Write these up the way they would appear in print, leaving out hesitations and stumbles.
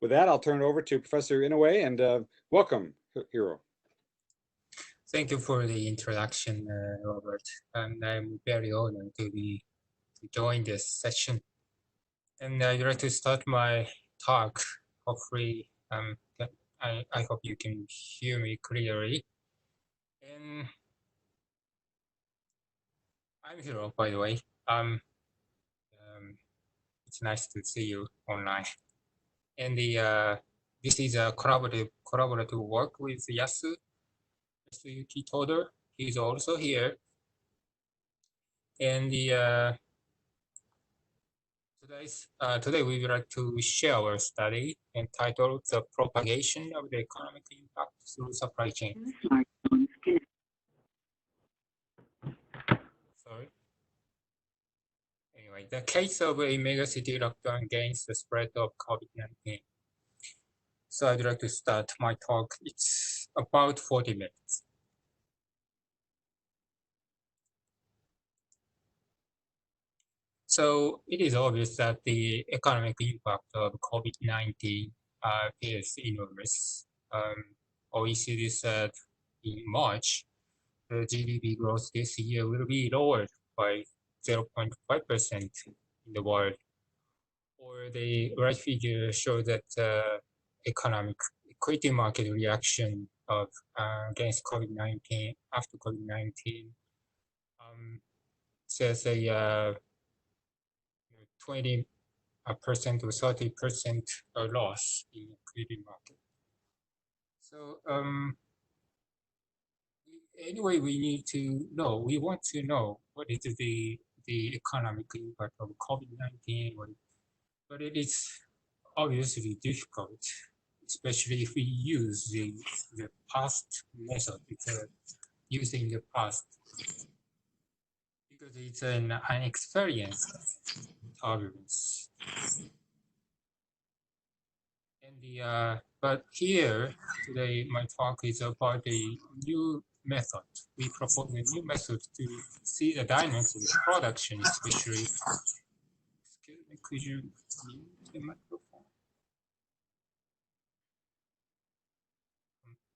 With that, I'll turn it over to Professor Inoue, and welcome, Hiro. Thank you for the introduction, Robert. And I'm very honored to join this session. And I'd like to start my talk. Hopefully, I hope you can hear me clearly. And I'm Hiro, by the way. It's nice to see you online. And this is a collaborative work with Yasuyuki Toder. He's also here. And today we would like to share our study entitled "The Propagation of the Economic Impact Through Supply Chain." Sorry. Anyway, the case of a megacity lockdown against the spread of COVID-19. So I'd like to start my talk. It's about 40 minutes. So it is obvious that the economic impact of COVID-19 is enormous. OECD said in March, the GDP growth this year will be lowered by 0.5% in the world. Or the right figure shows that economic equity market reaction of against COVID-19 after COVID-19 says a 20% or 30% loss in equity market. So anyway, we want to know what is the economic impact of COVID-19, but it is obviously difficult, especially if we use the past method, using the past, because it's an unexperienced turbulence. And but here today, my talk is about a new method. We propose a new method to see the dynamics of the production, especially. Excuse me, could you mute the microphone?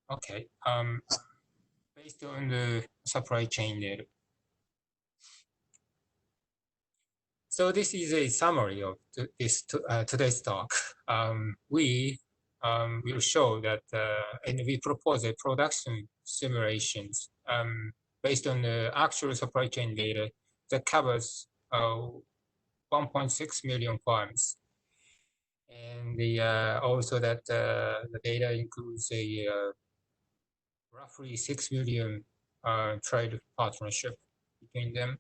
Okay. Based on the supply chain data. So this is a summary of today's talk. We will show that, and we propose a production simulations based on the actual supply chain data that covers 1.6 million farms. And also that the data includes a roughly 6 million trade partnership between them.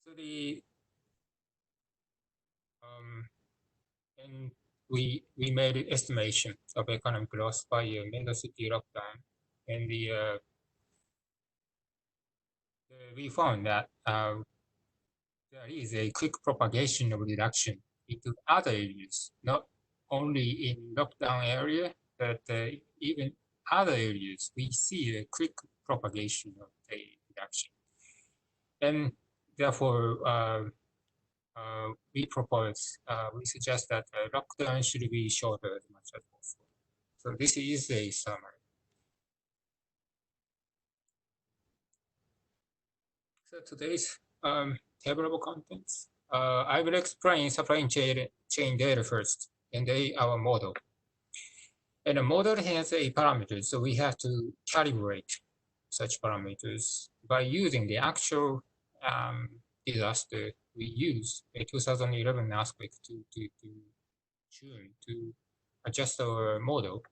So and we made an estimation of economic loss by a megacity lockdown, and we found that there is a quick propagation of reduction into other areas, not only in lockdown area, but even other areas. We see a quick propagation of the reduction, and therefore we suggest that lockdown should be shorter as much as possible. So this is a summary. So today's table of contents. I will explain supply chain data first, and our model. And the model has a parameter, so we have to calibrate such parameters by using the actual disaster. We use a 2011 earthquake to June to adjust our model.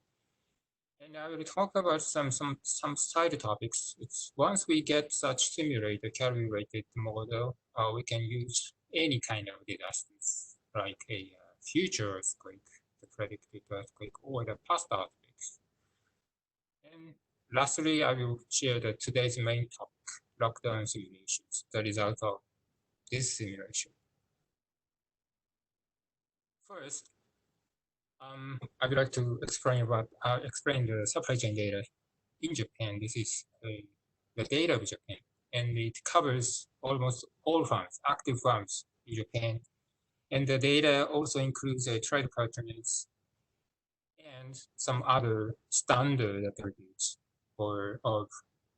And I will talk about some side topics. It's once we get such simulated, calibrated model, we can use any kind of disasters, like a future earthquake, the predicted earthquake, or the past earthquakes. And lastly, I will share today's main topic, lockdown simulations, the result of this simulation. First, I would like to explain the supply chain data in Japan. This is the data of Japan, and it covers almost all farms, active farms in Japan. And the data also includes trade patterns and some other standard attributes of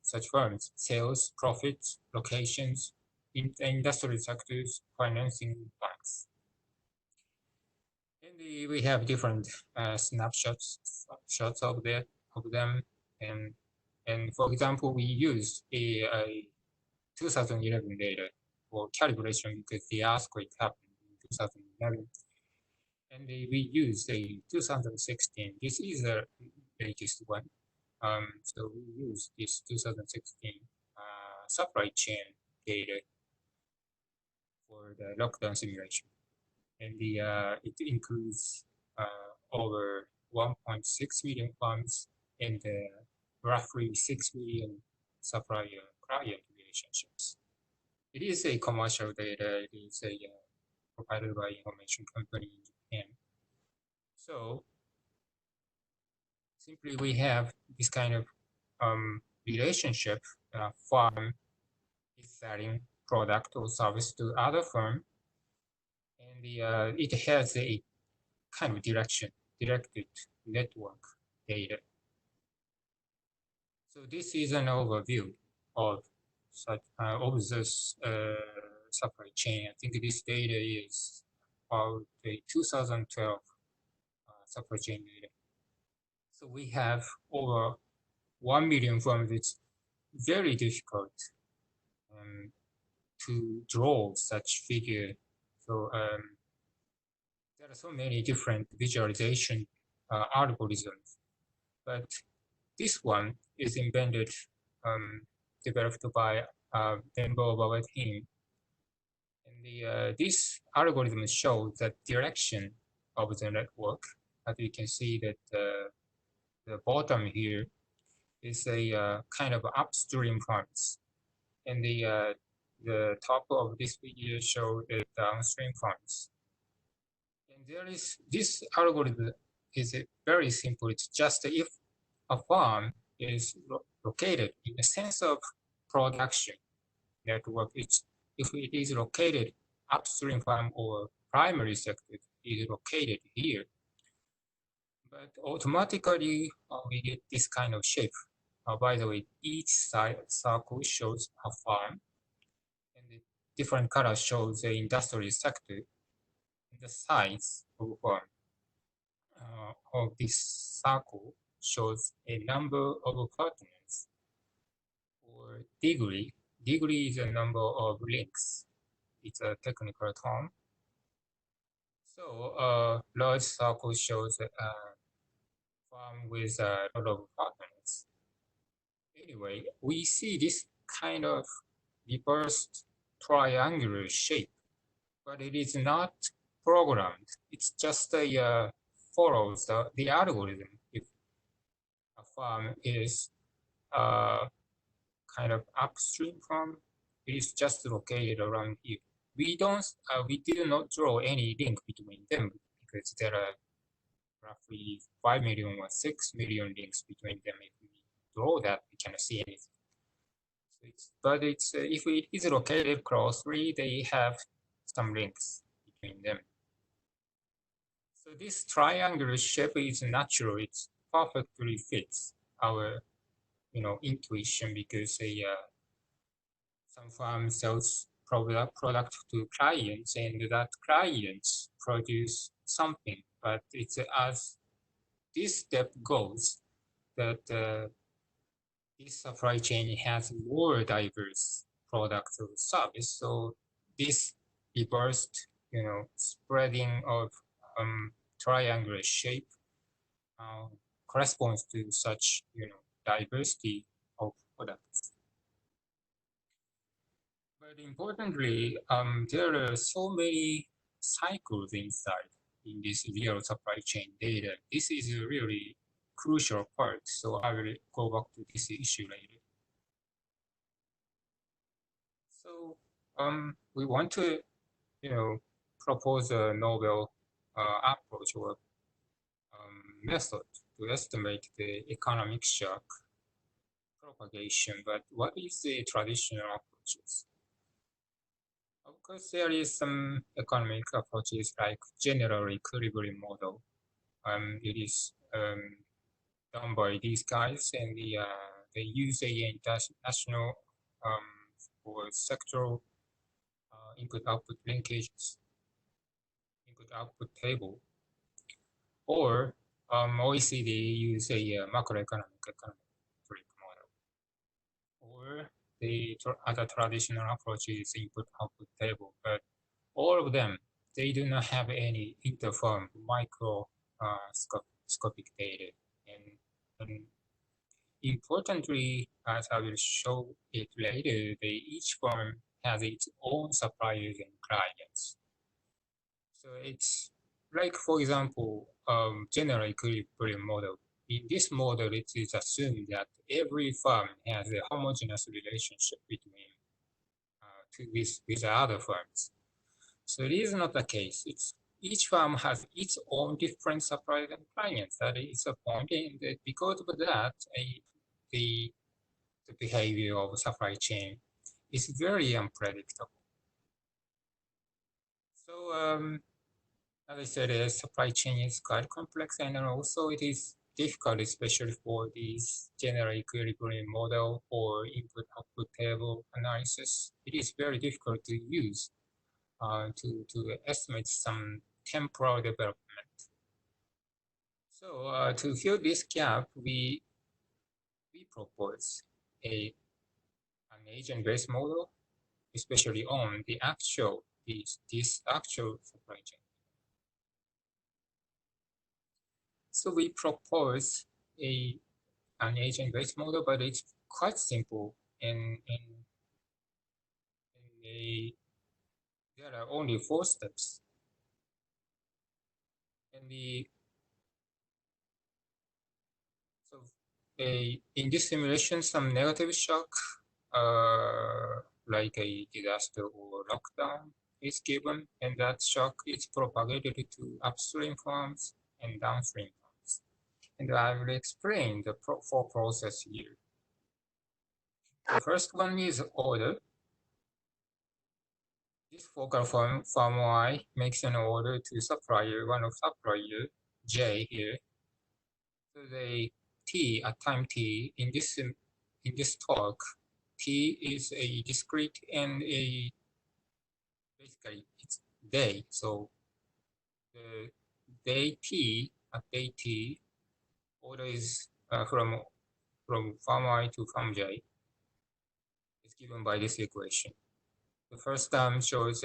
such firms: sales, profits, locations, industry sectors, financing, banks. And we have different snapshots of them, and for example, we use a 2011 data for calibration because the earthquake happened in 2011. And we use a 2016. This is the latest one. So we use this 2016 supply chain data for the lockdown simulation. And it includes over 1.6 million farms and roughly 6 million supplier-client relationships. It is a commercial data. It is provided by information company in Japan. So simply we have this kind of relationship. Farm is selling product or service to other firm, and it has a kind of directed network data. So this is an overview of this supply chain. I think this data is of the 2012 supply chain data. So we have over 1 million firms. It's very difficult to draw such figure. So there are so many different visualization algorithms, but this one is developed by member of our team. And this algorithm shows the direction of the network. As you can see that the bottom here is a kind of upstream farms, and the top of this video shows the downstream farms. And there is this algorithm is very simple. It's just if a farm is located in the sense of production network, if it is located upstream farm or primary sector is located here, but automatically we get this kind of shape. By the way, each side circle shows a farm, and the different colors shows the industry sector, and the size of farm of this circle shows a number of partners, or degree. Degree is a number of links. It's a technical term. So large circle shows a farm with a lot of partners. Anyway, we see this kind of reversed triangular shape, but it is not programmed. It's just a follows the algorithm. If a farm is kind of upstream farm, it is just located around here. We did not draw any link between them because there are roughly 5 million or 6 million links between them. If we draw that, we cannot see anything. But if it is located closely, they have some links between them. So this triangular shape is natural. It perfectly fits our intuition because some farm sells product to clients, and that clients produce something. But it's as this step goes that this supply chain has more diverse products or service. So this reversed, spreading of triangular shape corresponds to such, diversity of products. But importantly, there are so many cycles inside in this real supply chain data. This is a really crucial part, so I will go back to this issue later. So we want to, propose a novel approach or method to estimate the economic shock propagation. But what is the traditional approaches? Of course, there is some economic approaches like general equilibrium model. It is done by these guys, and they use a international or sectoral input-output linkages, input-output table, or OECD use a macroeconomic economic model, or the other traditional approach is input-output table, but all of them, they do not have any interfirm microscopic data. And importantly, as I will show it later, each firm has its own suppliers and clients. So it's like, for example, general equilibrium model. In this model, it is assumed that every firm has a homogeneous relationship between with other firms. So it is not the case. Each firm has its own different suppliers and clients. That is a point, and because of that, the behavior of supply chain is very unpredictable. So as I said, supply chain is quite complex, and also it is difficult, especially for this general equilibrium model or input-output table analysis. It is very difficult to use to estimate some temporal development. So to fill this gap, we propose an agent-based model, especially on the actual this actual supply chain. So we propose an agent-based model, but it's quite simple, and there are only 4 steps. And in this simulation, some negative shock, like a disaster or lockdown, is given, and that shock is propagated to upstream farms and downstream farms. And I will explain the 4 process here. The first one is order. This focal farm Y makes an order to supplier, one of supplier, J here. So they T at time T in this talk, T is a discrete and basically it's day. So the day T at day T order is from farm I to farm J is given by this equation. The first term shows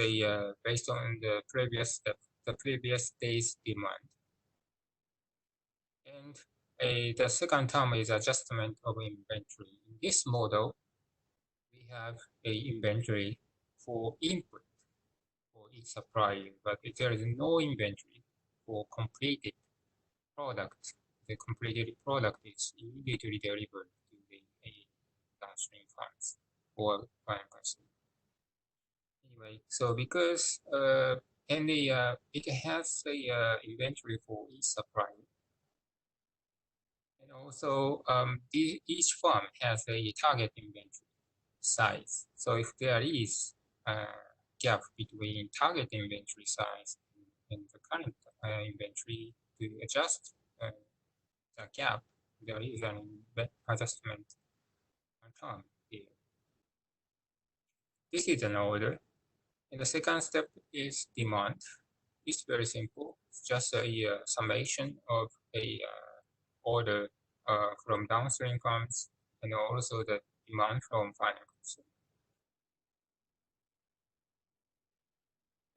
based on the previous day's demand. And the second term is adjustment of inventory. In this model, we have a inventory for input for each supplier, but there is no inventory for completed product. The completed product is immediately delivered to the downstream farms or final consumer. Anyway, so because it has a inventory for each supplier. And also, each firm has a target inventory size. So if there is a gap between target inventory size and the current inventory, to adjust the gap, there is an adjustment term here. This is an order. And the second step is demand. It's very simple. It's just a summation of a order from downstream firms and also the demand from final consumer.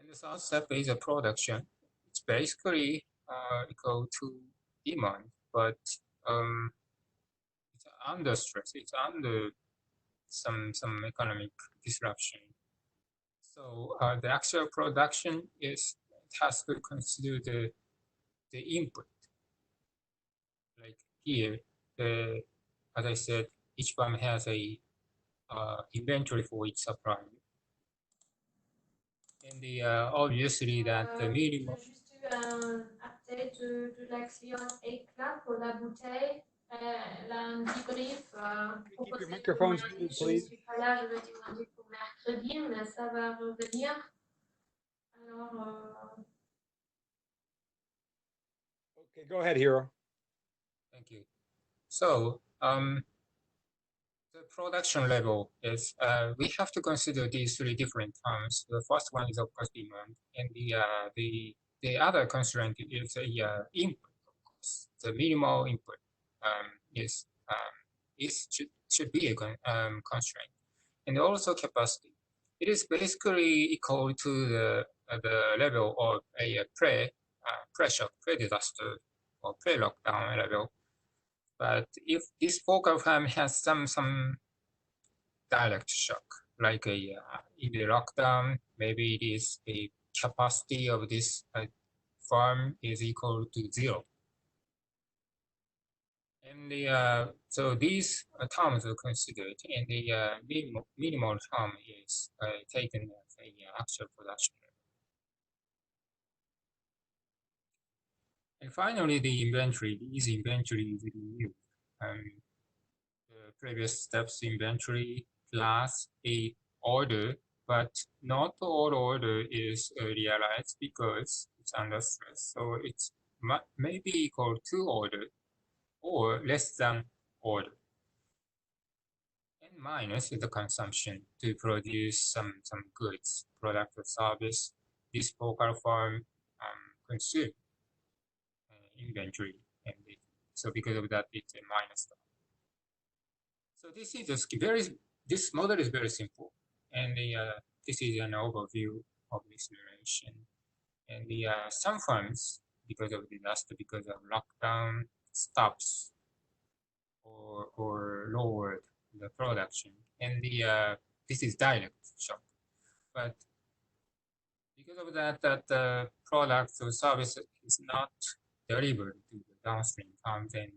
And the third step is a production. It's basically equal to demand, but it's under stress. It's under some economic disruption. So the actual production has to consider the input. Like here, as I said, each firm has a inventory for each supplier. And obviously that the minimum. Juste un update de la cliente éclat pour la bouteille. L'antibrief Keep your proposé pour microphones lundi, muted, je ne please. suis pas là, je le dis lundi pour mercredi, mais ça va revenir. Alors, Okay, go ahead, Hiro. Thank you. So the production level is we have to consider these three different terms. The first one is of course demand, and the other constraint is the input. Of course, the minimal input should be a constraint, and also capacity. It is basically equal to the level of a pre-shock, pre-disaster, or pre-lockdown level. But if this focal farm has some direct shock, like in the lockdown, maybe it is the capacity of this farm is equal to 0. And so these terms are considered, and the minimal term is taken as a actual production. And finally, the inventory. These inventory is used. The previous steps inventory plus a order, but not all order is realized because it's under stress. So it's maybe equal to order or less than order. And minus is the consumption to produce some goods, product or service. This focal form consume inventory, and so because of that, it's a minus. So this is just this model is very simple, and this is an overview of the simulation. And some firms, because of disaster, because of lockdown, stops or lowered the production, and this is direct shock. But because of that, the product or service is not delivered to the downstream farms, and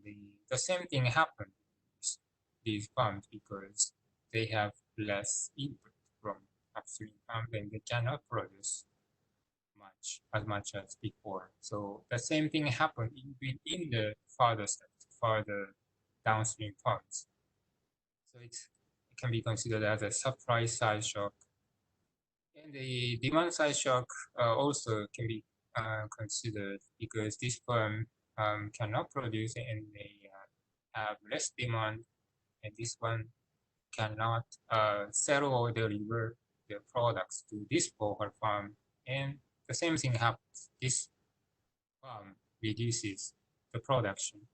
the same thing happens with these farms because they have less input from upstream farms and they cannot produce as much as before. So the same thing happened in the further steps, further downstream farms. So it can be considered as a supply side shock. And the demand side shock also can be considered because this firm cannot produce and they have less demand, and this one cannot sell or deliver their products to this local farm. And the same thing happens. This farm reduces the production,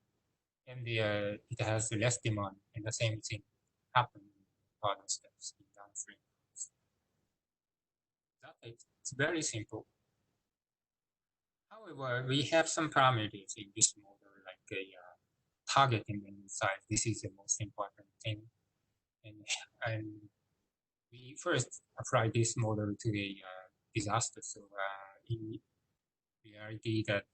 and it has less demand, and the same thing happens in further steps in downstream. It's very simple. However, we have some parameters in this model, like a targeting the size. This is the most important thing. And we first apply this model to the disaster. So in reality, that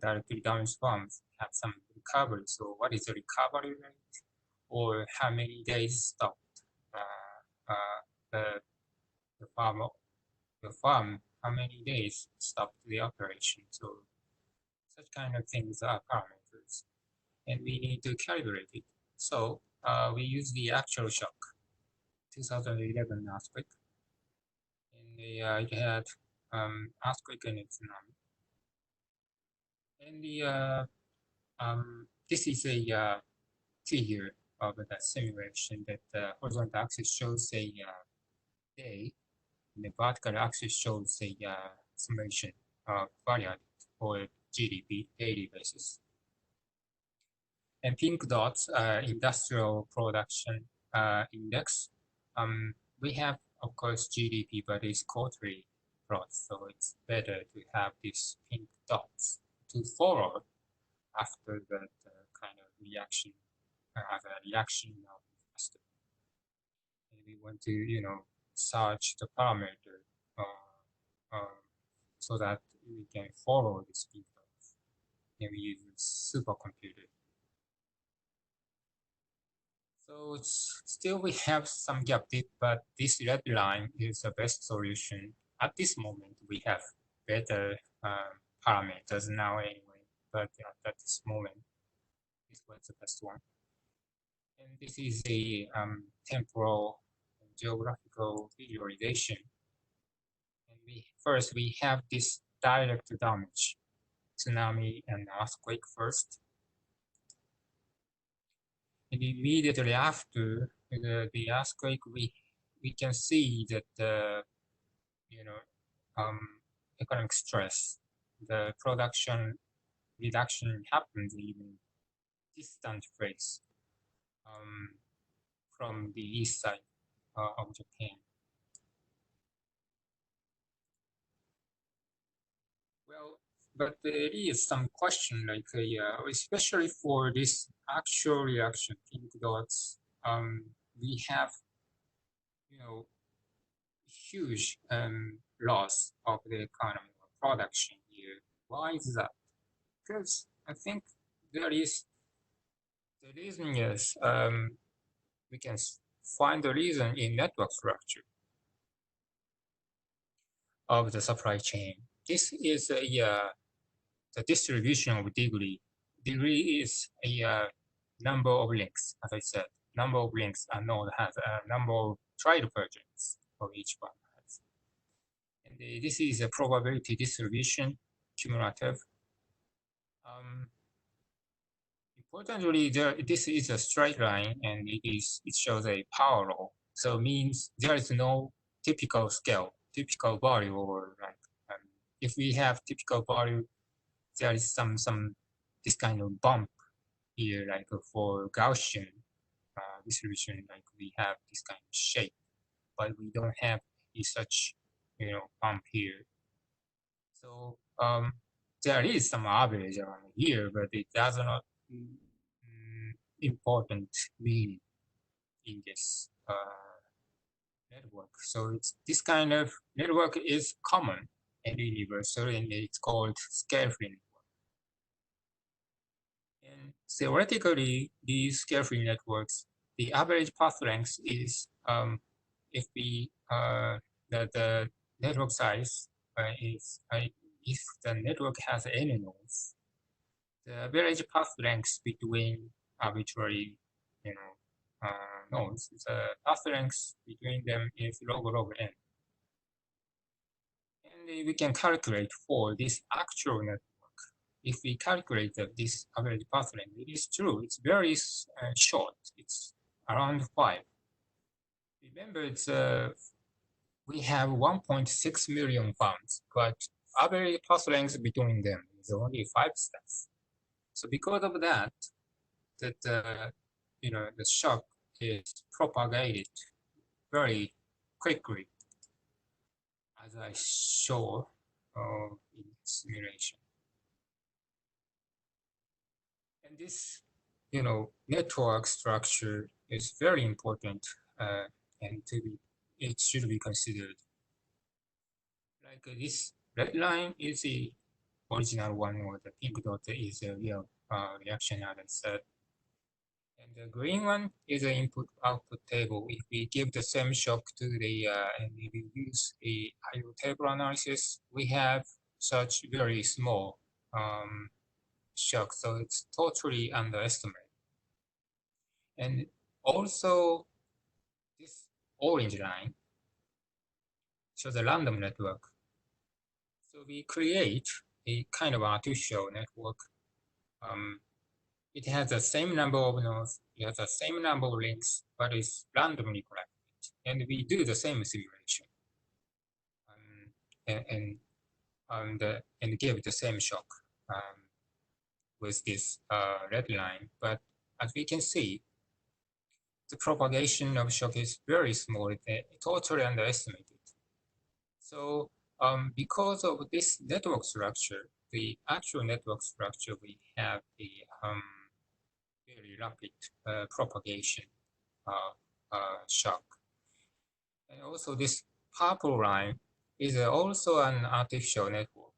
directly damaged farms have some recovery. So what is the recovery rate, or how many days stopped the farm, how many days stopped the operation. So such kind of things are parameters, and we need to calibrate it. So we use the actual shock, 2011 earthquake, and it had earthquake and tsunami. And this is a figure of the simulation that the horizontal axis shows a day, and the vertical axis shows a summation of variant or GDP daily basis. And pink dots are industrial production index. We have, of course, GDP, but it's quarterly plot, so it's better to have these pink dots to follow after that kind of reaction, as a reaction of disaster. And we want to, search the parameter so that we can follow this pink dots. And we use a supercomputer. So still we have some gap, but this red line is the best solution. At this moment, we have better parameters now anyway. but at this moment, this was the best one. And this is a temporal and geographical visualization. And first we have this direct damage, tsunami and earthquake first. And immediately after the earthquake, we can see that economic stress, the production reduction happens even distant place from the east side of Japan. Well, but there is some question, like especially for this actual reaction, pink dots, we have, huge loss of the economy or production here. Why is that? Because I think the reason is we can find the reason in network structure of the supply chain. This is the distribution of degree. Degree is a number of links, as I said. Number of links a node has a number of divergence for each one. And this is a probability distribution, cumulative. Importantly, this is a straight line, and it shows a power law. So it means there is no typical scale, typical value, or like if we have typical value, there is some this kind of bump here, like for Gaussian distribution, like we have this kind of shape, but we don't have such bump here. So there is some average around here, but it does not important meaning in this network. So it's this kind of network is common and universal, and it's called scale-free network. And theoretically, these scale-free networks, the average path length is if the network size is if the network has n nodes, the average path length between arbitrary nodes, the path length between them is log n. And we can calculate for this actual network. If we calculate this average path length, it is true. It's very short. It's around 5. Remember, it's we have 1.6 million bonds, but average path length between them is only 5 steps. So because of that, the shock is propagated very quickly, as I show in simulation. And this, network structure is very important, and it should be considered. Like this red line is the original one, or the pink dot is a real reaction, as I said. And the green one is an input-output table. If we give the same shock to the, and we use a IO table analysis, we have such very small shock, so it's totally underestimated. And also, this orange line shows a random network. So we create a kind of artificial network. It has the same number of nodes, it has the same number of links, but it's randomly collected. And we do the same simulation and give the same shock with this red line. But as we can see, the propagation of shock is very small, totally underestimated. So because of this network structure, the actual network structure, we have a very rapid propagation shock. And also this purple line is also an artificial network.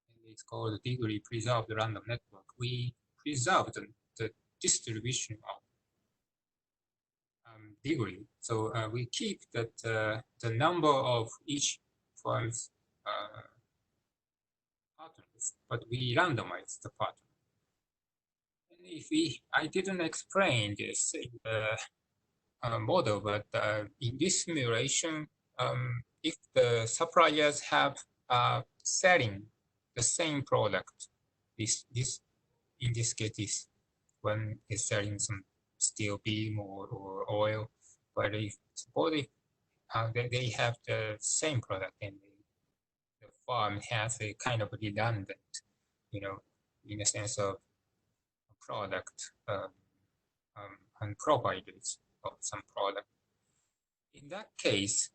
And it's called degree preserved random network. We preserve the distribution of degree. So we keep that the number of each firm's patterns, but we randomize the pattern. I didn't explain this in the model, but in this simulation, if the suppliers have selling the same product, this in this case is one is selling some steel beam or oil, but if suppose if they have the same product and the farm has a kind of redundant, you know, in the sense of product and providers of some product. In that case,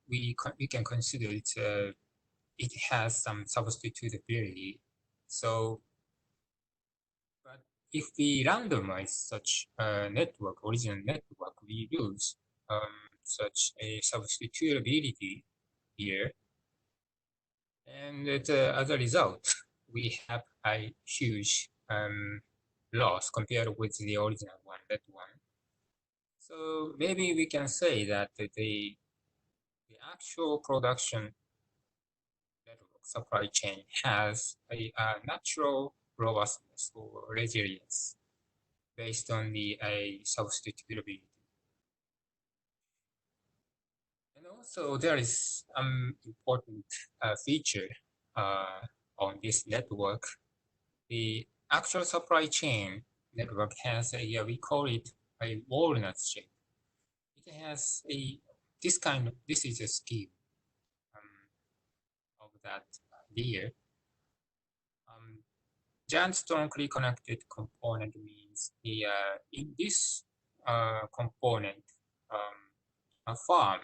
we can consider it has some substitutability. So, but if we randomize such a network, original network, we lose such a substitutability here. And as a result, we have a huge loss compared with the original one, that one. So maybe we can say that the actual production network supply chain has a natural robustness or resilience based on the substitutability. And also there is an important feature on this network. The actual supply chain network has a, we call it a walnut shape. It has this is a scheme of that layer. Giant strongly connected component means in this component, a farm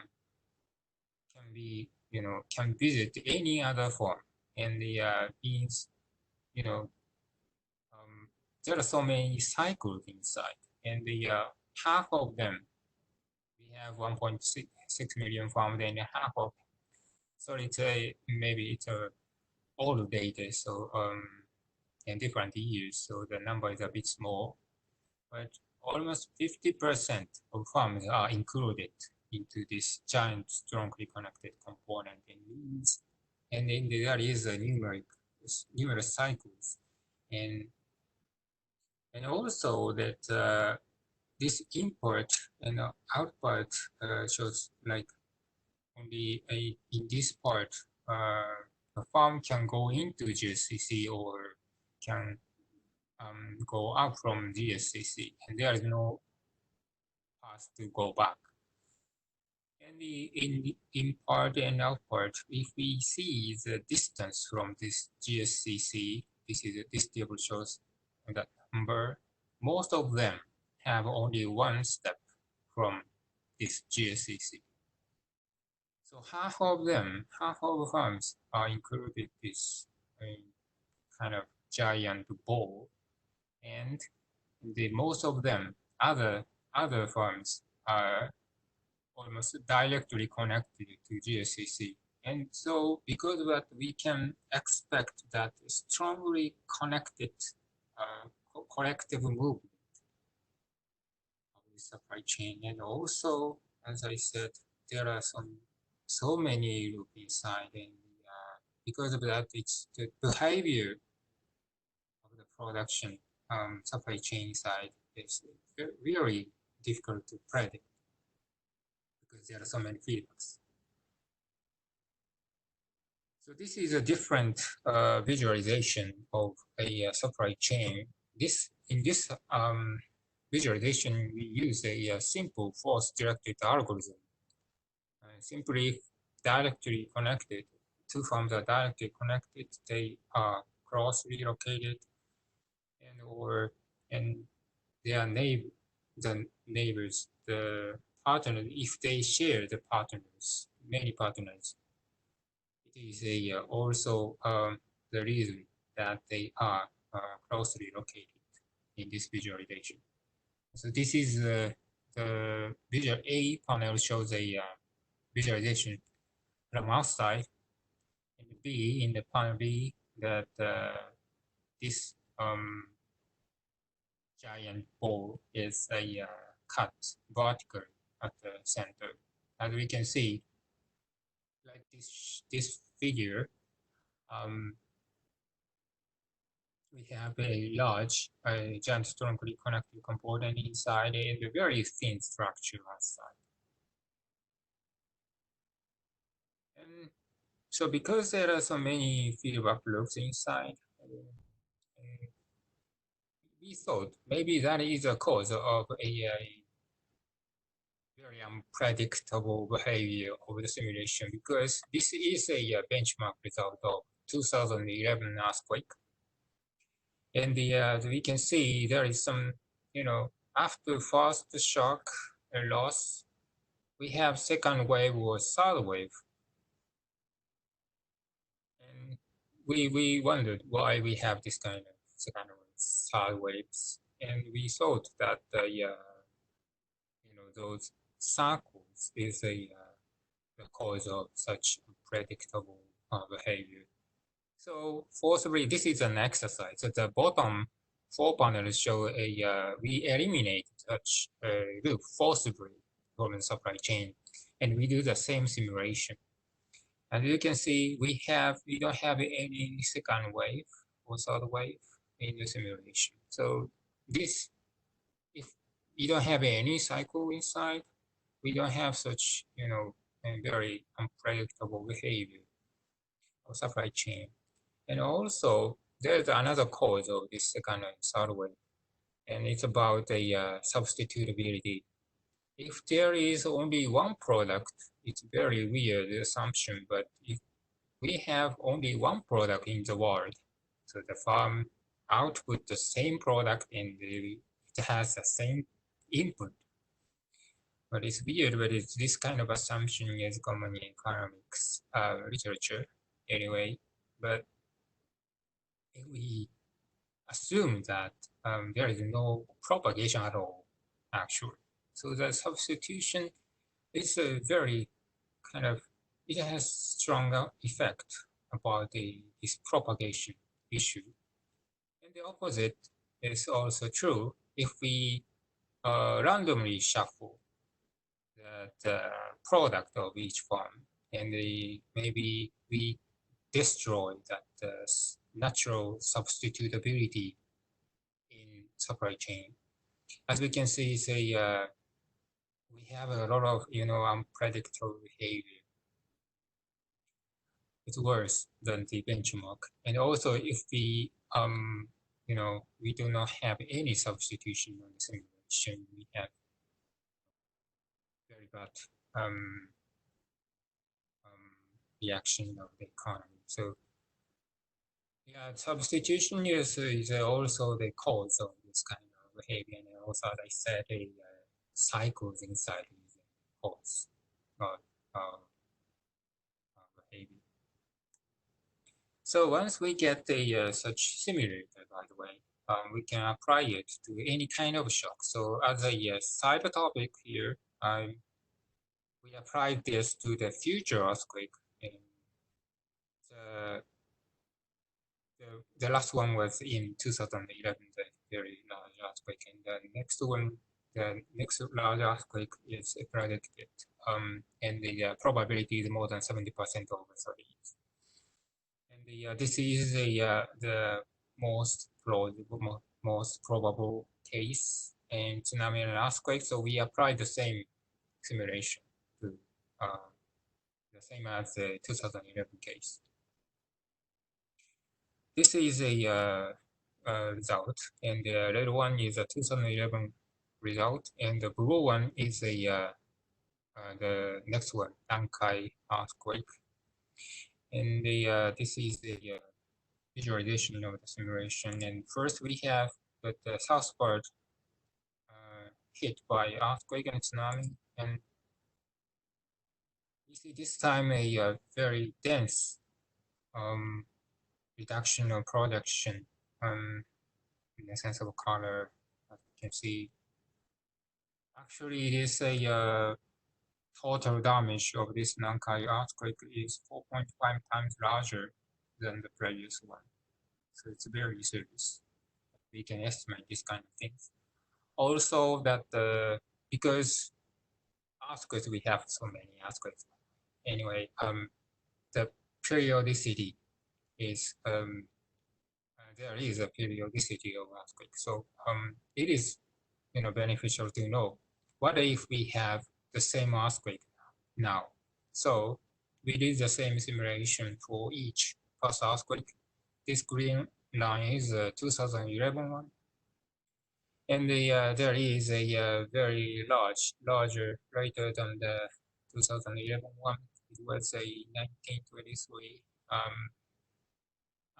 can visit any other farm, and the means, there are so many cycles inside, and the half of them, we have 1.6 million farms, and half of, so it's maybe it's old data, so in different years, so the number is a bit small, but almost 50% of farms are included into this giant strongly connected component, and then there is a numerous cycles, and also that this import and output shows like only in this part, a farm can go into GSCC or can go out from GSCC, and there is no path to go back. And in part and out part, if we see the distance from this GSCC, this table shows that number. Most of them have only one step from this GSCC. So half of farms are included this kind of giant ball, and most of them, other farms are almost directly connected to GSCC. And so because of that, we can expect that strongly connected collective movement of the supply chain. And also, as I said, there are so many loops inside, and because of that, it's the behavior of the production supply chain side is very difficult to predict because there are so many feedbacks. So this is a different visualization of a supply chain. In this visualization, we use a simple force-directed algorithm. Simply directly connected, two farms are directly connected, they are cross-relocated, and their neighbors, the partners, if they share the partners, many partners, it is also the reason that they are closely located in this visualization. So this is the visual A panel shows a visualization from outside, and B in the panel B that this giant ball is a cut vertical at the center. As we can see, like this figure, we have a large, giant strongly connected component inside and a very thin structure outside. And so because there are so many feedback loops inside, we thought maybe that is a cause of a very unpredictable behavior of the simulation, because this is a benchmark result of 2011 earthquake. And we can see there is some, after first shock loss, we have second wave or third wave. And we wondered why we have this kind of second wave, third waves. And we thought that those circles is the cause of such unpredictable behavior. So forcibly, this is an exercise. So the bottom 4 panels show we eliminate such a loop forcibly from the supply chain, and we do the same simulation. And you can see we don't have any second wave or third wave in the simulation. So this, if you don't have any cycle inside, we don't have such, a very unpredictable behavior of supply chain. And also, there's another cause of this second and third wave, and it's about the substitutability. If there is only one product, it's very weird assumption, but if we have only one product in the world, so the farm output the same product and it has the same input. But it's weird, but it's this kind of assumption is common in economics literature anyway. But we assume that there is no propagation at all, actually. So the substitution is a very kind of, it has stronger effect about this propagation issue. And the opposite is also true if we randomly shuffle the product of each farm, and maybe we destroy that natural substitutability in supply chain. As we can see, we have a lot of unpredictable behavior. It's worse than the benchmark. And also, if we we do not have any substitution on the simulation, we have very bad reaction of the economy. So yeah, substitution is also the cause of this kind of behavior. And also, as I said, cycles inside is the cause of behavior. So once we get the such simulator, by the way, we can apply it to any kind of shock. So as a side topic here, we applied this to the future earthquake. And the last one was in 2011, the very large earthquake, and the next large earthquake is predicted, and the probability is more than 70% over 30 years. And this is the most plausible, most probable case in tsunami and earthquake. So we applied the same simulation to the same as the 2011 case. This is a result, and the red one is a 2011 result, and the blue one is the next one, Nankai earthquake. And this is the visualization of the simulation. And first we have the south part hit by earthquake and tsunami, and we see this time a very dense reduction of production in the sense of color. As you can see, actually it is a total damage of this Nankai earthquake is 4.5 times larger than the previous one. So it's very serious. We can estimate this kind of things. Also that because earthquakes, we have so many earthquakes. Anyway, the periodicity is there is a periodicity of earthquake. So it is beneficial to know what if we have the same earthquake now. So we did the same simulation for each past earthquake. This green line is the 2011 one. And there is a very larger, greater than the 2011 one. It was a 1923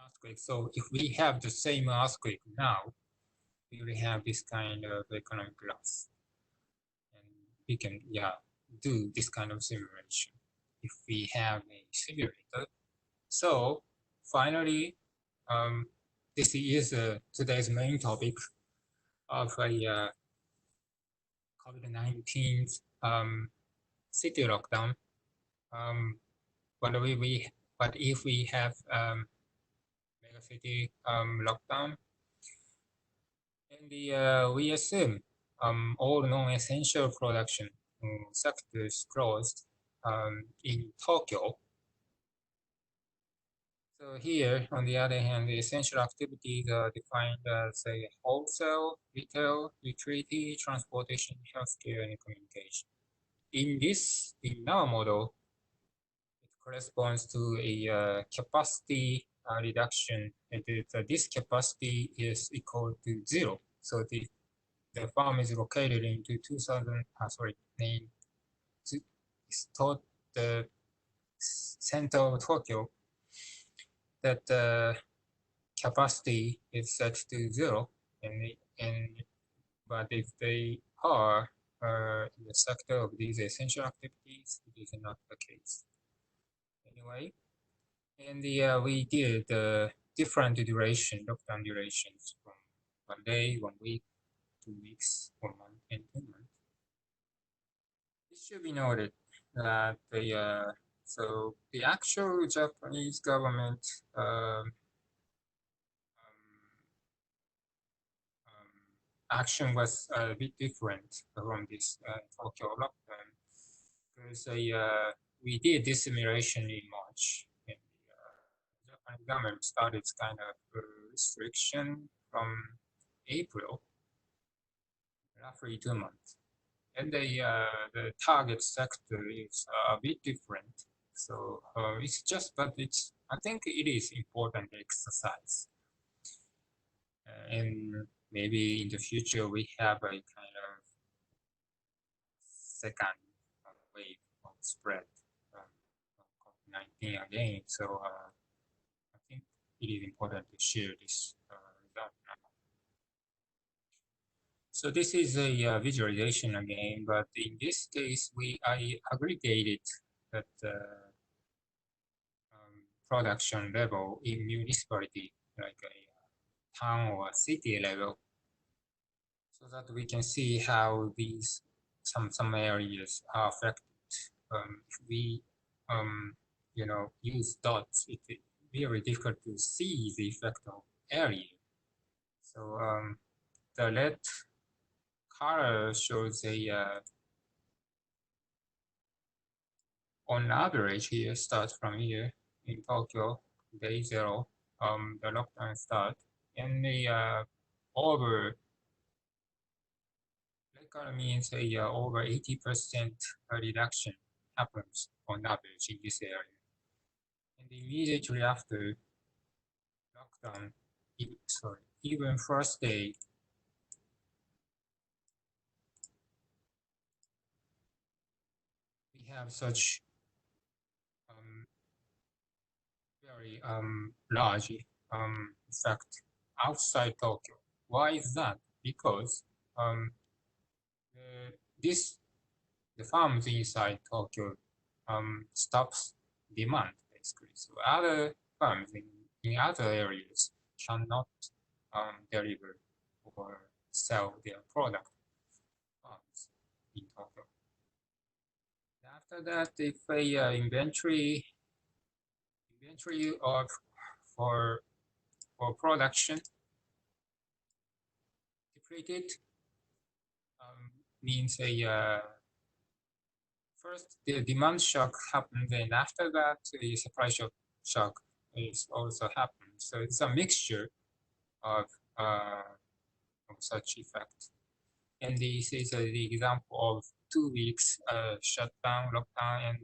earthquake. So if we have the same earthquake now, we will have this kind of economic loss. And we can, do this kind of simulation if we have a simulator. So finally, this is today's main topic of a COVID-19 city lockdown. But if we have mega city lockdown, and we assume all non-essential production sectors closed in Tokyo. So here, on the other hand, the essential activities are defined as wholesale, retail, utility, transportation, healthcare, and communication. In our model, it corresponds to a capacity reduction, and this capacity is equal to 0. So the farm is located into it's toward the center of Tokyo, that capacity is set to 0, but if they are in the sector of these essential activities, it is not the case. Anyway, and we did different lockdown durations from 1 day, 1 week, 2 weeks, 1 month, and 2 months. It should be noted that the actual Japanese government action was a bit different from this Tokyo lockdown, because we did this simulation in March, and the Japanese government started kind of restriction from April, roughly 2 months. And the target sector is a bit different. So it's just, but I think it is important exercise. And maybe in the future we have a kind of second wave of spread of COVID-19 again. So I think it is important to share this result now. So this is a visualization again, but in this case, I aggregated that production level in municipality, like a town or city level, so that we can see how these some areas are affected. If we use dots, it's very difficult to see the effect of area. So the red color shows on average here, starts from here in Tokyo, day 0, the lockdown start, and the over, red color means over 80% reduction happens on average in this area. And immediately after lockdown, even first day, we have such very large effect outside Tokyo. Why is that? Because the farms inside Tokyo stops demand basically. So other farms in other areas cannot deliver or sell their product farms in Tokyo. After that, if a inventory of for production depleted, means first the demand shock happens, and after that the supply shock is also happens. So it's a mixture of such effect. And this is the example of 2 weeks shutdown, lockdown, and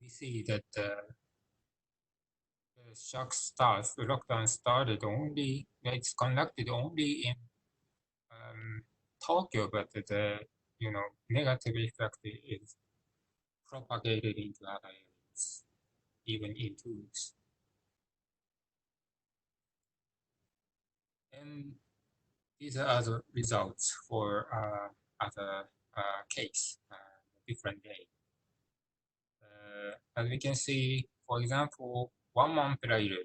we see that the lockdown started only, it's conducted only in Tokyo, but the negative effect is propagated into other areas, even in 2 weeks. And these are other results for other case, different day. As we can see, for example, 1 month later,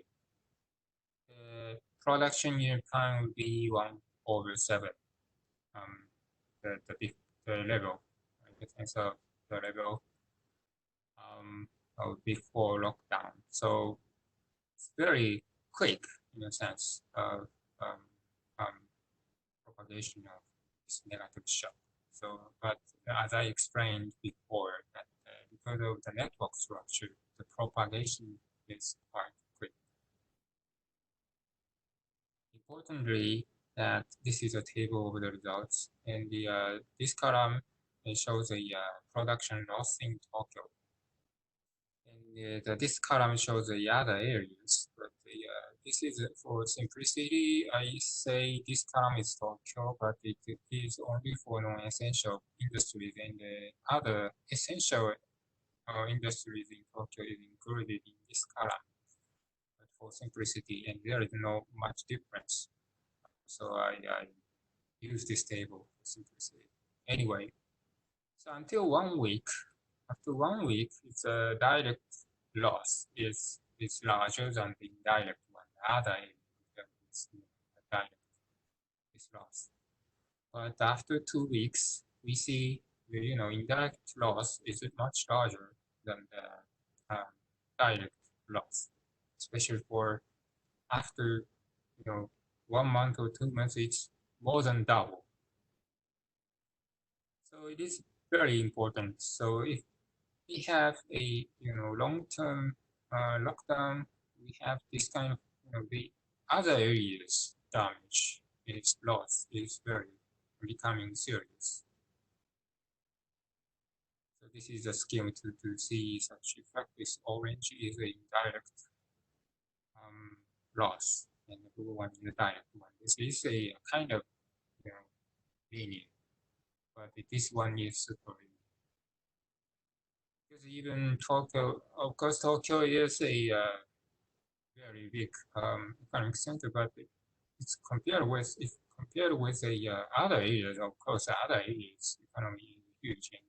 the production unit time will be 1/7. The level, in the sense of the level of before lockdown. So it's very quick in a sense of propagation of this negative shock. So, but as I explained before, that because of the network structure, the propagation is quite quick. Importantly, that this is a table of the results, and this column shows a production loss in Tokyo, and this column shows the other areas. But this is for simplicity. I say this column is Tokyo, but it is only for non-essential industries, and other essential industries in Tokyo is included in this column. But for simplicity, and there is no much difference. So I use this table for simplicity. Anyway, so until 1 week, after 1 week, its direct loss is larger than the indirect one. The other is direct is loss. But after 2 weeks, we see the indirect loss is much larger than the direct loss, especially for after 1 month or 2 months, it's more than double. So it is very important. So if we have a long-term lockdown, we have this kind of the other areas damage, its loss is very becoming serious. So this is a scheme to see such effect. This orange is a indirect loss, and the blue one is a direct one. This is a kind of linear, but this one is super linear. Because even Tokyo, of course, Tokyo is a very big economic center, but it's compared with the other areas. Of course, the other areas economy is huge, and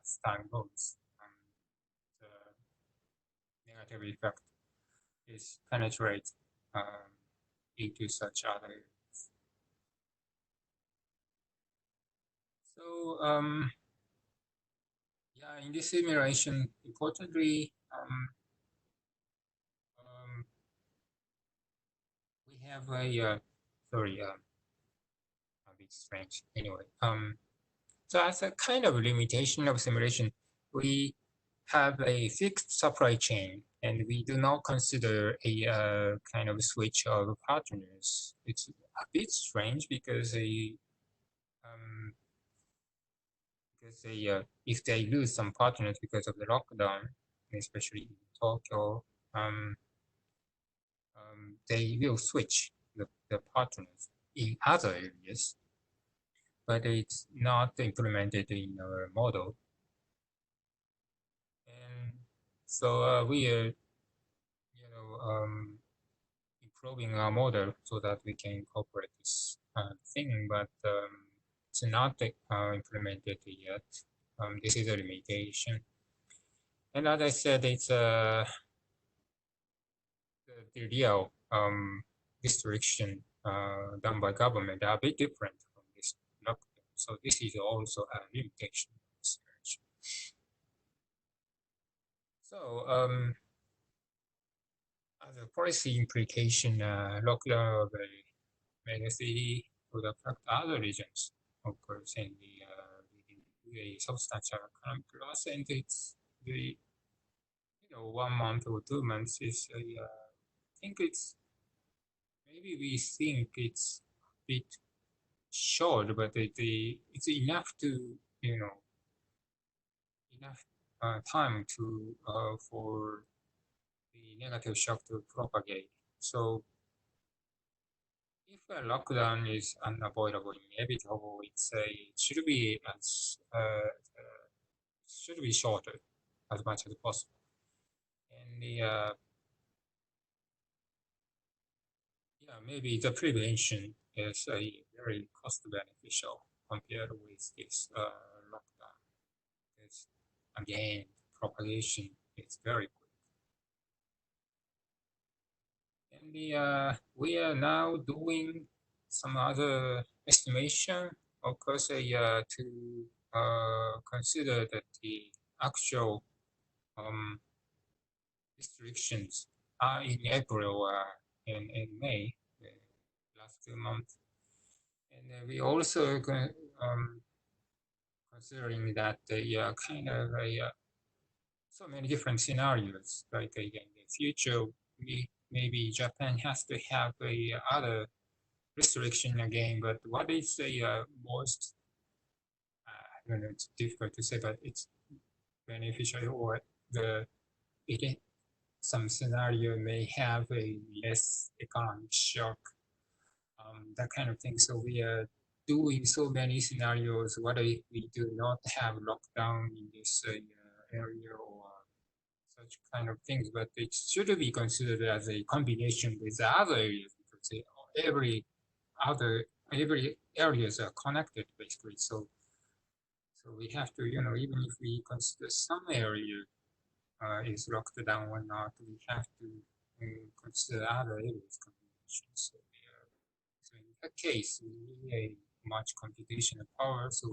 as time goes, the negative effect is penetrate into such other areas. So yeah, in this simulation, importantly, we have a sorry, a bit strange. Anyway, so as a kind of limitation of simulation, we have a fixed supply chain, and we do not consider a kind of switch of partners. It's a bit strange because if they lose some partners because of the lockdown, especially in Tokyo, they will switch the partners in other areas, but it's not implemented in our model. And so we are, improving our model so that we can incorporate this thing, but it's not implemented yet. This is a limitation. And as I said, it's the real restriction done by government are a bit different from this lockdown. So this is also a limitation of research. So as a policy implication, lockdown of a mega city would affect other regions, of course, and a substantial economic loss, and it's the 1 month or 2 months is I think it's maybe we think it's a bit short, but it's enough to, enough time to for the negative shock to propagate. So if a lockdown is unavoidable, inevitable, it should be should be shorter as much as possible. And maybe the prevention is a very cost beneficial compared with this lockdown. Because again, propagation is very quick. And we are now doing some other estimation, of course, to consider that the actual restrictions are in April and May, the last 2 months. And we also considering that kind of so many different scenarios. Like in the future, maybe Japan has to have a other restriction again. But what is the most? I don't know. It's difficult to say, but it's beneficial or some scenario may have a less economic shock, that kind of thing. So we are doing so many scenarios. What if we do not have lockdown in this area or such kind of things? But it should be considered as a combination with the other areas because every areas are connected basically. So we have to, even if we consider some area is locked down or not, we have to consider other areas combinations. So in that case, we need a much computational power. So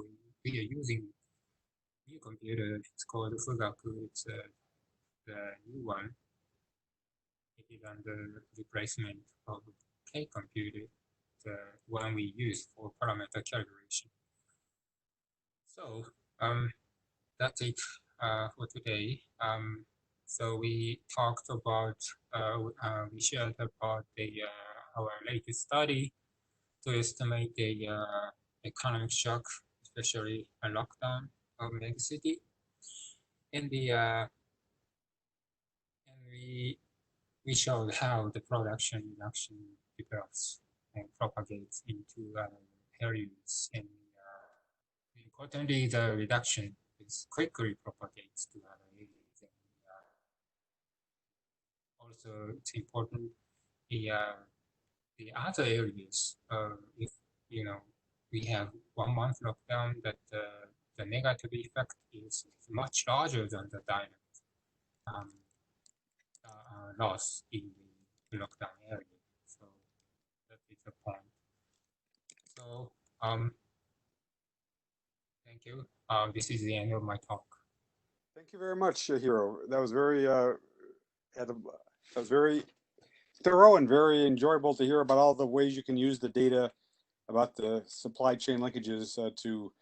we are using new computer. It's called Fugaku. It's the new one. It is under replacement of K computer, the one we use for parameter calculation. So that's it for today. So we talked about, we shared about our latest study to estimate the economic shock, especially a lockdown of megacity. And we showed how the production reduction develops and propagates into areas. And importantly, the reduction is quickly propagates to other areas. And also, it's important the other areas. If we have 1 month lockdown, that the negative effect is much larger than the dynamic loss in the lockdown area. So that is the point. So thank you. This is the end of my talk. Thank you very much, Hiro. That was very thorough and very enjoyable to hear about all the ways you can use the data about the supply chain linkages to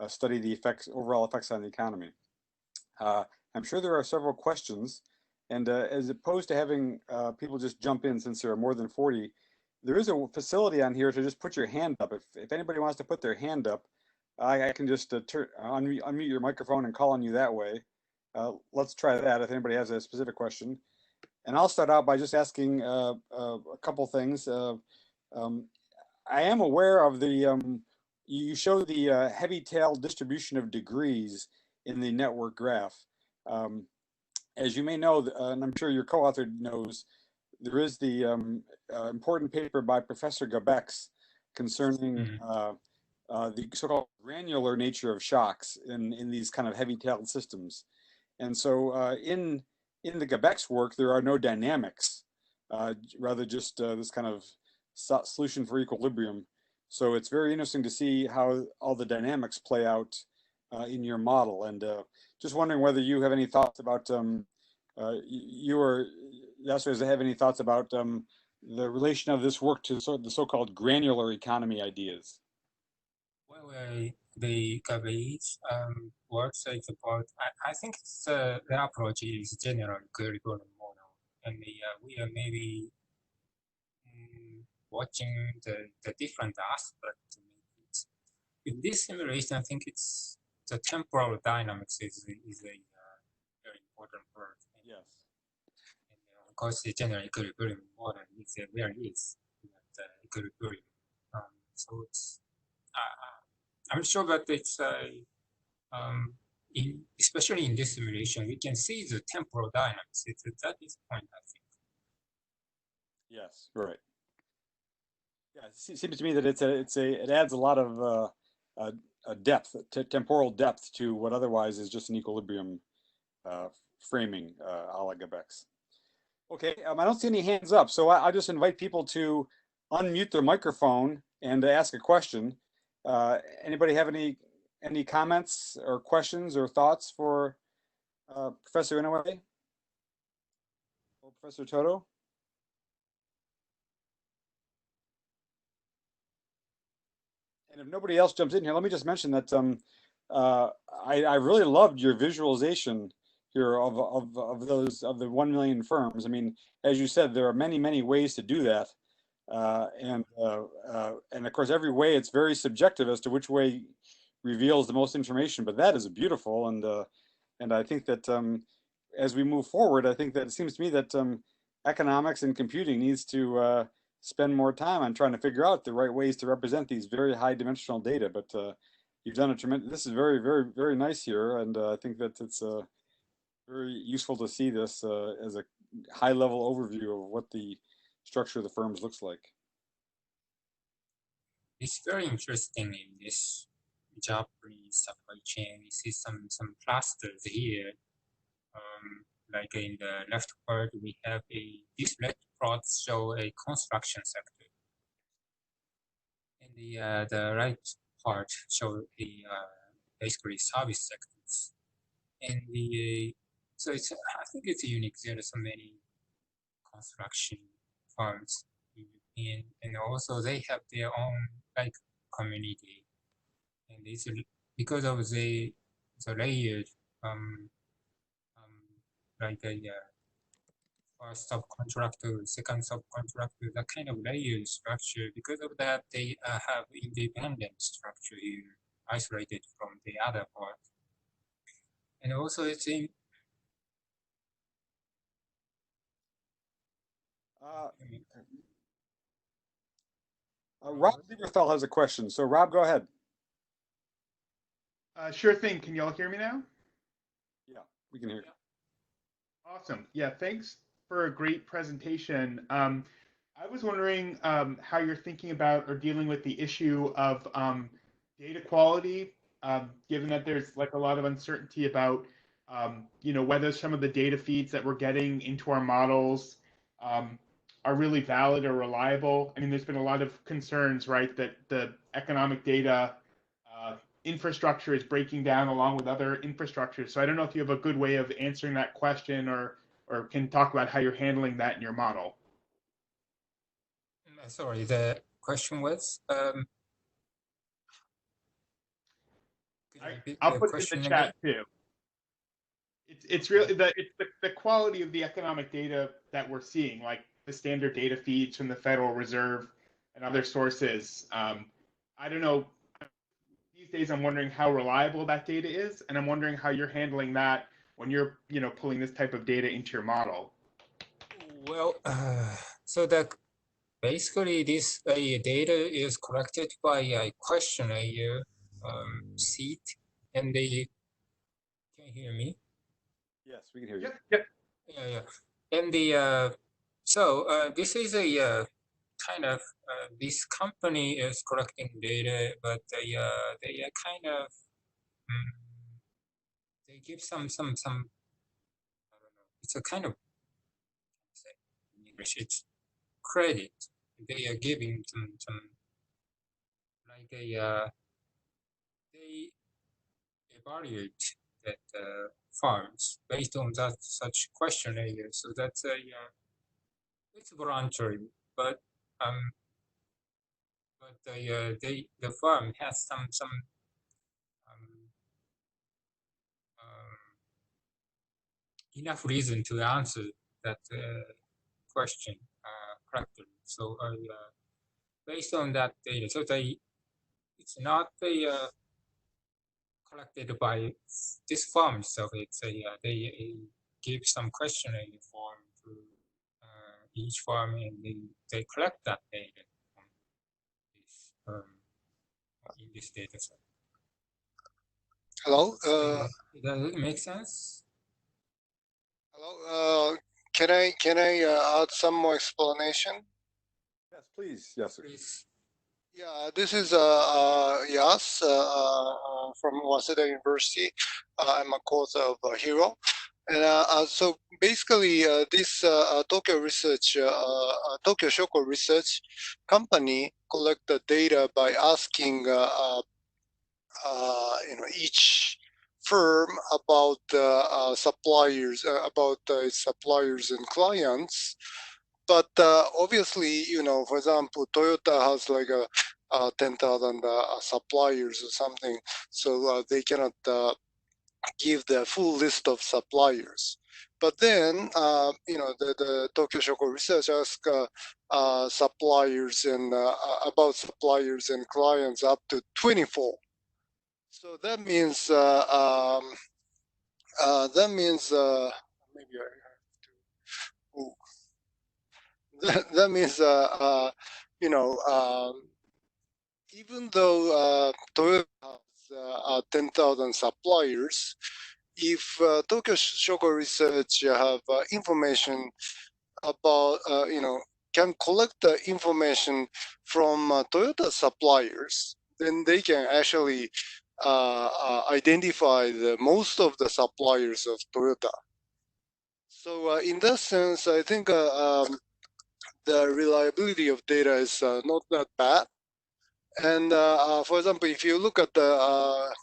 study the overall effects on the economy. I'm sure there are several questions, and as opposed to having people just jump in, since there are more than 40, there is a facility on here to just put your hand up. If anybody wants to put their hand up, I can just unmute your microphone and call on you that way. Let's try that if anybody has a specific question. And I'll start out by just asking a couple things. I am aware of the, you show the heavy tail distribution of degrees in the network graph. As you may know, and I'm sure your co-author knows, there is the important paper by Professor Gabex concerning the so-called granular nature of shocks in these kind of heavy-tailed systems. And so in the Gabex work, there are no dynamics, rather just this kind of solution for equilibrium. So it's very interesting to see how all the dynamics play out in your model. And just wondering whether you have any thoughts about, you or Yasu have any thoughts about the relation of this work to the so-called granular economy ideas. Well, the Gabe's works is about, I think it's, the approach is generally curriculum model. And we are maybe watching the different aspects to make it. In this simulation, I think it's the temporal dynamics is a very important word. Yes. And, of course, the general equilibrium model is where it is that equilibrium. So it's I'm sure that it's especially in this simulation, we can see the temporal dynamics. It's at this point, I think. Yes, right. Yeah, it seems to me that it adds a lot of depth, temporal depth to what otherwise is just an equilibrium framing a la Gebex. Okay, I don't see any hands up, so I just invite people to unmute their microphone and to ask a question. Anybody have any comments or questions or thoughts for Professor Inoue or Professor Toto? And if nobody else jumps in here, let me just mention that I really loved your visualization here of the 1 million firms. I mean, as you said, there are many ways to do that, and of course, every way it's very subjective as to which way reveals the most information. But that is beautiful, and I think that as we move forward, I think that it seems to me that economics and computing needs to spend more time on trying to figure out the right ways to represent these very high dimensional data. But you've done a tremendous, this is very nice here. And I think that it's very useful to see this as a high level overview of what the structure of the firms looks like. It's very interesting in this Japanese supply chain. We see some clusters here. Like in the left part, we have these red plots show a construction sector. And the right part show the basically service sectors. And so it's, I think it's unique. There are so many construction firms in Japan, and also they have their own like community. And it's because of the layered like a first subcontractor, second subcontractor, that kind of layered structure. Because of that, they have independent structure here, isolated from the other part. And also it's in Rob Lieberthal has a question. So Rob, go ahead. Sure thing. Can y'all hear me now? Yeah, we can hear you. Awesome. Yeah, thanks for a great presentation. I was wondering how you're thinking about or dealing with the issue of data quality, given that there's like a lot of uncertainty about whether some of the data feeds that we're getting into our models are really valid or reliable. I mean, there's been a lot of concerns, right, that the economic data infrastructure is breaking down along with other infrastructures. So I don't know if you have a good way of answering that question or can talk about how you're handling that in your model. Sorry, the question was? I'll put it in the chat too. It's really the quality of the economic data that we're seeing, like the standard data feeds from the Federal Reserve and other sources. I don't know. These days, I'm wondering how reliable that data is, and I'm wondering how you're handling that when you're, pulling this type of data into your model. Well, so that basically this data is collected by a questionnaire seat, and they can you hear me? Yes, we can hear you. Yep. Yeah. And this is a kind of this company is collecting data, but they are kind of they give some I don't know. It's a kind of in English. It's credit. They are giving some like they evaluate that farms based on that such questionnaire. So that's it's voluntary, but the firm has some enough reason to answer that question correctly. So based on that data, so it's not collected by this farm itself. It's they give some questionnaire form to each farm, and they collect that data from this, in this data set. Hello. Does it make sense? Hello. Can I add some more explanation? Yes, please. Yes, sir. Please. Yeah, this is Yas from Waseda University. I'm a co-author of Hero. And so basically, this Tokyo Tokyo Shoko Research Company collect the data by asking each firm about suppliers, about its suppliers and clients. But obviously, for example, Toyota has like 10,000 suppliers or something, so they cannot give the full list of suppliers. But then, the Tokyo Shoko Research asked suppliers and about suppliers and clients up to 24. So that means maybe I have to. Ooh. That means even though Toyota has 10,000 suppliers, if Tokyo Shoko Research have information about can collect the information from Toyota suppliers, then they can actually identify most of the suppliers of Toyota. So in that sense, I think the reliability of data is not that bad. And for example, if you look at the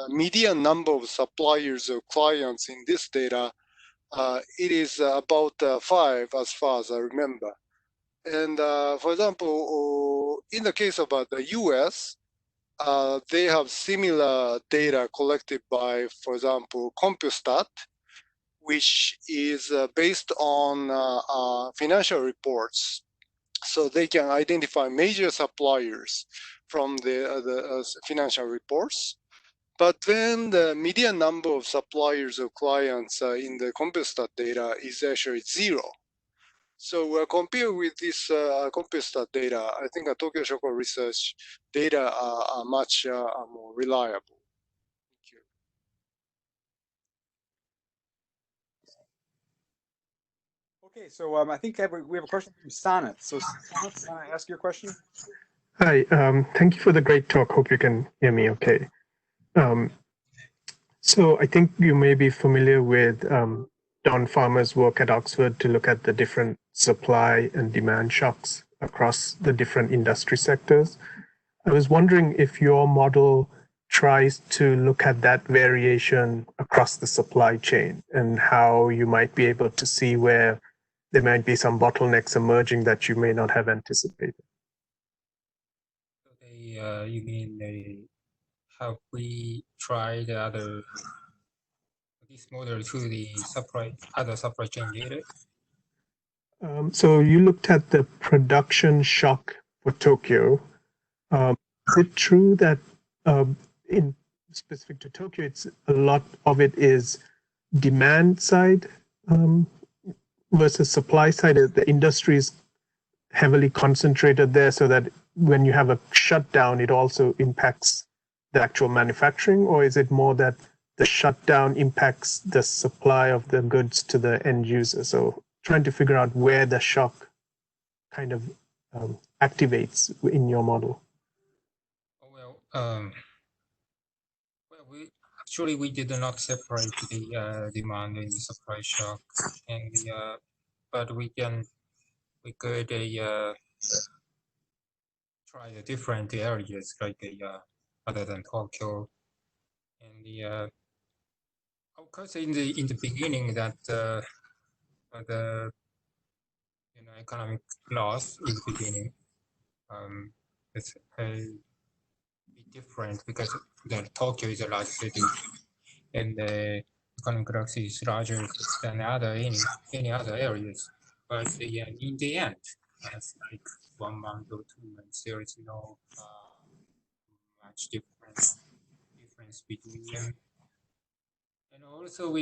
median number of suppliers or clients in this data, it is about 5 as far as I remember. And for example, in the case of the US, they have similar data collected by, for example, CompuStat, which is based on financial reports. So they can identify major suppliers from the financial reports. But then the median number of suppliers or clients in the CompuStat data is actually 0. So compared with this CompuStat data, I think Tokyo Shoko Research data are much more reliable. Thank you. Okay, so I think we have a question from Sonnet. So Sonnet, can I ask your question? Hi, thank you for the great talk. Hope you can hear me okay. So I think you may be familiar with Don Farmer's work at Oxford to look at the different supply and demand shocks across the different industry sectors. I was wondering if your model tries to look at that variation across the supply chain and how you might be able to see where there might be some bottlenecks emerging that you may not have anticipated. You mean have we tried this model to the other supply chain data? So you looked at the production shock for Tokyo. Is it true that in specific to Tokyo, it's a lot of it is demand side versus supply side? The industry is heavily concentrated there, so that when you have a shutdown, it also impacts the actual manufacturing, or is it more that the shutdown impacts the supply of the goods to the end user? So trying to figure out where the shock kind of activates in your model. Well, we did not separate the demand and the supply shock, and but we could try the different areas like other than Tokyo, and of course in the beginning that the economic loss in the beginning it's be different because Tokyo is a large city and the economic loss is larger than any other areas. But in the end, has like 1 month or 2 months. There is no much difference between them. And also,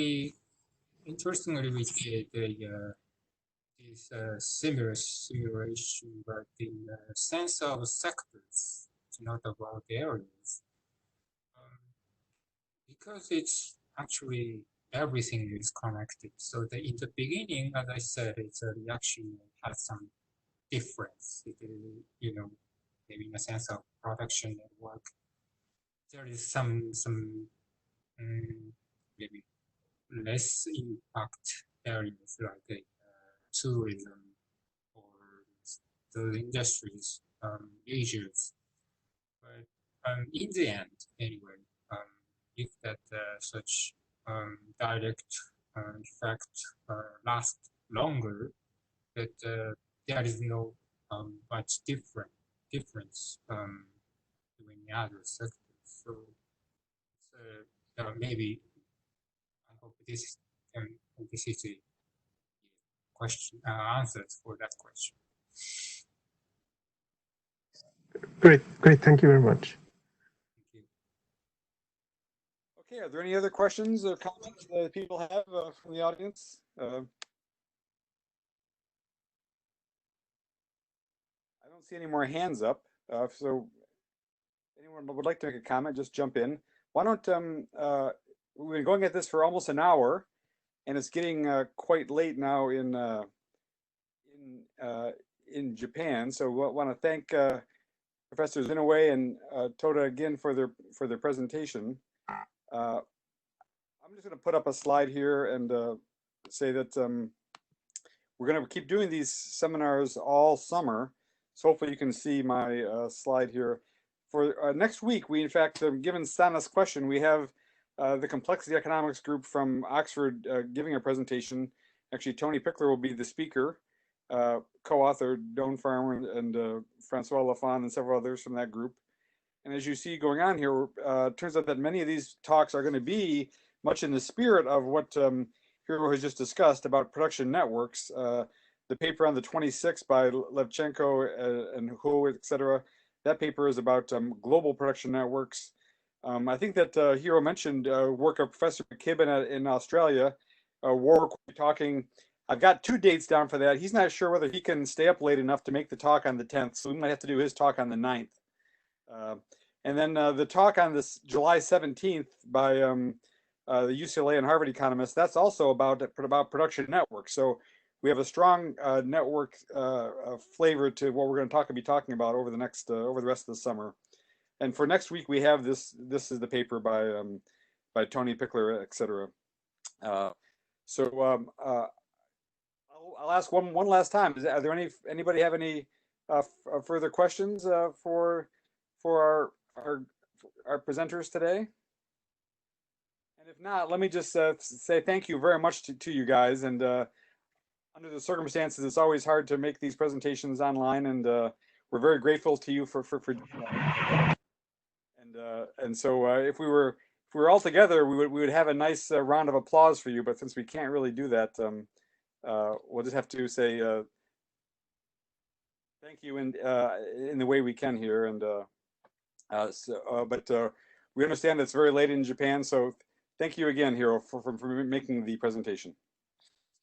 interestingly, we did this similar simulation, but in the sense of sectors, it's not about areas. Because it's actually everything is connected. So in the beginning, as I said, it's a reaction has some difference. Maybe in a sense of production network, there is some maybe less impact areas like tourism or those industries, leisures. But in the end, anyway, if that such direct effect last longer, that there is no much difference between the other sectors. So maybe I hope this is a question answers for that question. Great. Thank you very much. Thank you. Okay, are there any other questions or comments that people have from the audience? I don't see any more hands up. So anyone would like to make a comment, just jump in. Why don't we've been going at this for almost an hour, and it's getting quite late now in Japan. So we want to thank Professors Inoue and Toda again for their presentation. I'm just going to put up a slide here and say that we're going to keep doing these seminars all summer. So hopefully you can see my slide here. For next week, we in fact, given Sana's question, we have the complexity economics group from Oxford giving a presentation. Actually, Tony Pickler will be the speaker, co-author Doan Farmer and Francois Lafon and several others from that group. And as you see going on here, it turns out that many of these talks are going to be much in the spirit of what Hiro has just discussed about production networks. The paper on the 26th by Levchenko and Hu, et cetera, that paper is about global production networks. I think that Hiro mentioned work of Professor McKibben in Australia. Warwick will be talking. I've got 2 dates down for that. He's not sure whether he can stay up late enough to make the talk on the 10th, so we might have to do his talk on the 9th. And then the talk on this July 17th by the UCLA and Harvard economists, that's also about production networks. So we have a strong network flavor to what we're going to be talking about over the rest of the summer. And for next week, we have this is the paper by Tony Pickler, et cetera. So I'll ask one last time. Are there anybody have any further questions for our presenters today? And if not, let me just say thank you very much to you guys. And under the circumstances, it's always hard to make these presentations online, and we're very grateful to you for doing that. And so if we were all together, we would have a nice round of applause for you. But since we can't really do that, we'll just have to say thank you in the way we can here. And but we understand it's very late in Japan, so thank you again, Hiro, for making the presentation.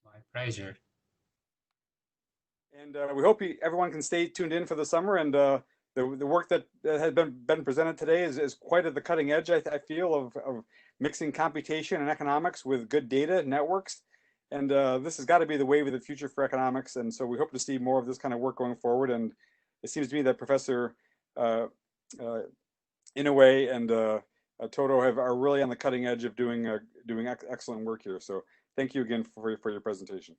My pleasure. And we hope everyone can stay tuned in for the summer. And the work that has been presented today is quite at the cutting edge, I feel, of mixing computation and economics with good data networks. And this has got to be the wave of the future for economics. And so we hope to see more of this kind of work going forward. And it seems to me that Professor Inoue and Toto are really on the cutting edge of doing excellent work here. So thank you again for your presentation.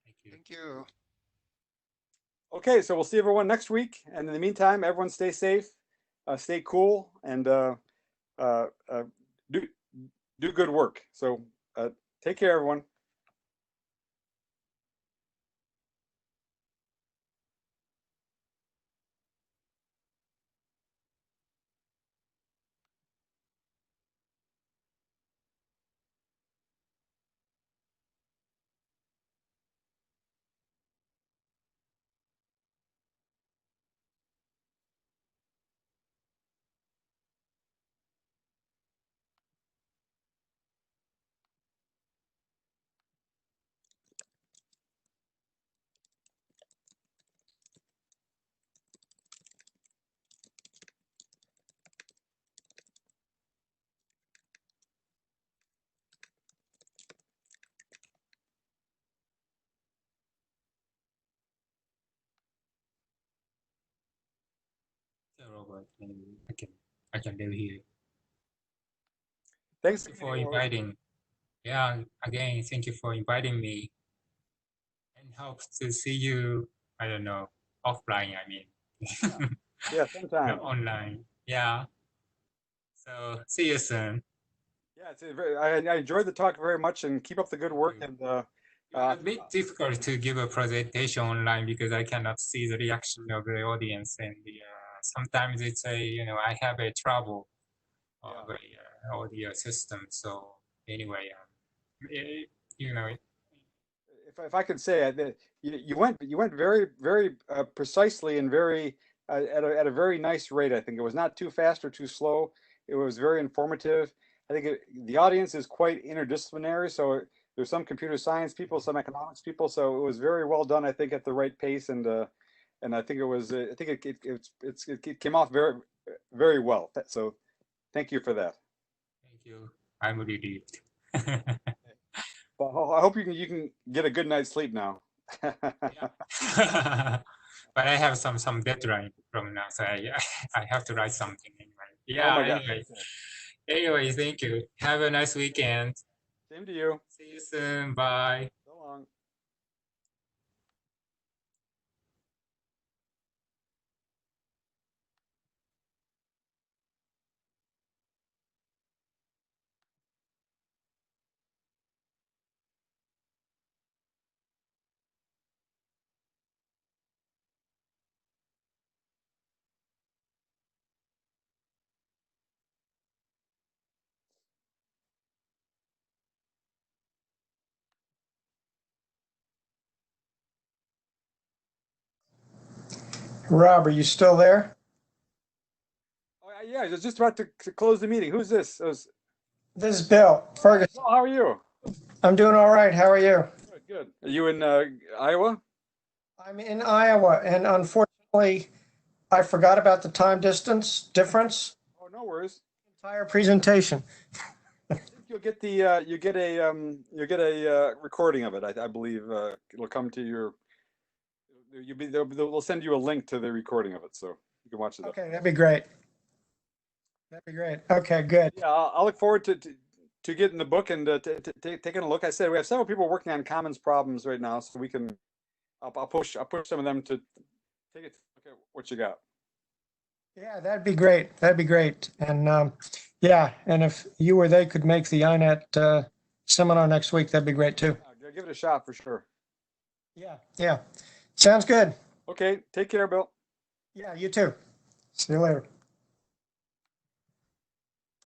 Thank you. Thank you. Okay, so we'll see everyone next week. And in the meantime, everyone stay safe, stay cool, and do good work. So take care, everyone. but anyway, I can live here. Thanks Thank you for again. inviting. Yeah, again, thank you for inviting me. And hope to see you. I don't know, offline. I mean, Yeah, sometime. not online. Yeah. So see you soon. Yeah, I enjoyed the talk very much, and keep up the good work. And It's a bit difficult to give a presentation online because I cannot see the reaction of the audience, and sometimes it's I have a trouble of the audio system. So anyway, if I could say, you went very precisely and very at a very nice rate. I think it was not too fast or too slow. It was very informative. I think the audience is quite interdisciplinary. So there's some computer science people, some economics people. So it was very well done. I think at the right pace, and I think it was I think it came off very well. So thank you for that. thank you. I'm relieved. Well, I hope you can get a good night's sleep now. But I have some deadline from now, so I have to write something anyway. Yeah. Oh my God. Anyway, thank you. Have a nice weekend. Same to you. See you soon. Bye. So long. Rob, are you still there? Oh, yeah, I was just about to close the meeting. Who's this? This is Bill Ferguson. How are you? I'm doing all right. How are you? Good. Are you in Iowa? I'm in Iowa, and unfortunately, I forgot about the time distance difference. Oh, no worries. Entire presentation. I think you'll get the you get a recording of it. I believe it'll come to your. They'll send you a link to the recording of it, so you can watch it. Okay, that'd be great. That'd be great. Okay, good. Yeah, I'll look forward to getting the book and taking a look. I said we have several people working on commons problems right now, so we can. I'll push some of them to take it. Look at what you got. Yeah, that'd be great. That'd be great. And yeah, and if you or they could make the INET seminar next week, that'd be great too. Yeah, give it a shot for sure. Yeah, yeah. Sounds good. Okay, take care, Bill. Yeah, you too. See you later.